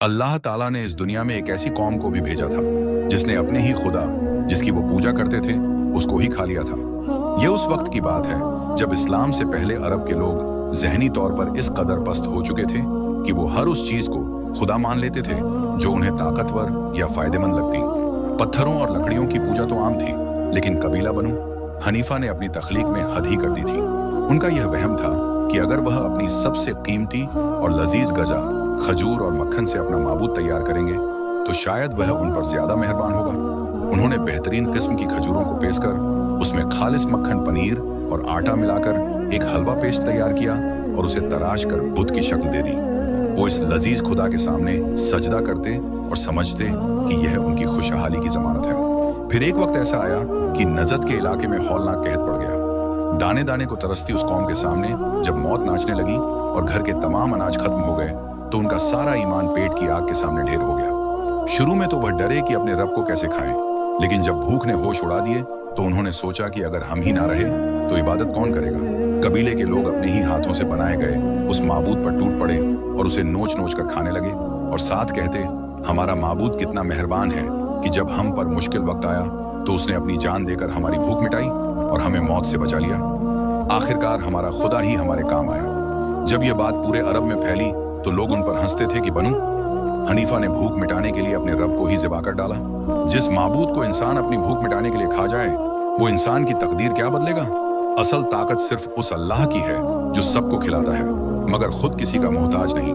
अल्लाह ताला ने इस दुनिया में एक ऐसी कौम को भी भेजा था जिसने अपने ही खुदा जिसकी वो पूजा करते थे उसको ही खा लिया था। यह उस वक्त की बात है जब इस्लाम से पहले अरब के लोग ज़हनी तौर पर इस कदर पस्त हो चुके थे कि वो हर उस चीज को खुदा मान लेते थे जो उन्हें ताकतवर या फायदेमंद लगती। पत्थरों और लकड़ियों की पूजा तो आम थी, लेकिन कबीला बनु हनीफा ने अपनी तख्लीक में हद ही कर दी थी। उनका यह वहम था कि अगर वह अपनी सबसे कीमती और लजीज गजा खजूर और मक्खन से अपना माबूद तैयार करेंगे तो शायद वह उन पर ज्यादा मेहरबान होगा। उन्होंने बेहतरीन किस्म की खजूरों को पेश कर उसमें खालिस मक्खन, पनीर और आटा मिलाकर एक हलवा पेस्ट तैयार किया और उसे तराश कर बुत की शक्ल दे दी। वो इस लजीज खुदा के सामने सजदा करते और समझते कि यह उनकी खुशहाली की जमानत है। फिर एक वक्त ऐसा आया कि नजद के इलाके में हौलनाक कहत पड़ गया। दाने दाने को तरसती उस कौम के सामने जब मौत नाचने लगी और घर के तमाम अनाज खत्म हो गए तो उनका सारा ईमान पेट की आग के सामने ढेर हो गया। शुरू में तो वह डरे कि अपने रब को कैसे खाएं, लेकिन जब भूख ने होश उड़ा दिए तो उन्होंने सोचा कि अगर हम ही ना रहे तो इबादत कौन करेगा। कबीले के लोग अपने ही हाथों से बनाए गए उस माबूद पर टूट पड़े और उसे नोच नोच कर खाने लगे और साथ कहते, हमारा माबूद कितना मेहरबान है कि जब हम पर मुश्किल वक्त आया तो उसने अपनी जान देकर हमारी भूख मिटाई और हमें मौत से बचा लिया। आखिरकार हमारा खुदा ही हमारे काम आया। जब यह बात पूरे अरब में फैली तो लोग उन पर हंसते थे कि बनु हनीफा ने भूख मिटाने के लिए अपने रब को ही ज़िबा कर डाला। जिस माबूद को इंसान अपनी भूख मिटाने के लिए खा जाए वो इंसान की तकदीर क्या बदलेगा। असल ताकत सिर्फ उस अल्लाह की है जो सबको खिलाता है मगर खुद किसी का मोहताज नहीं।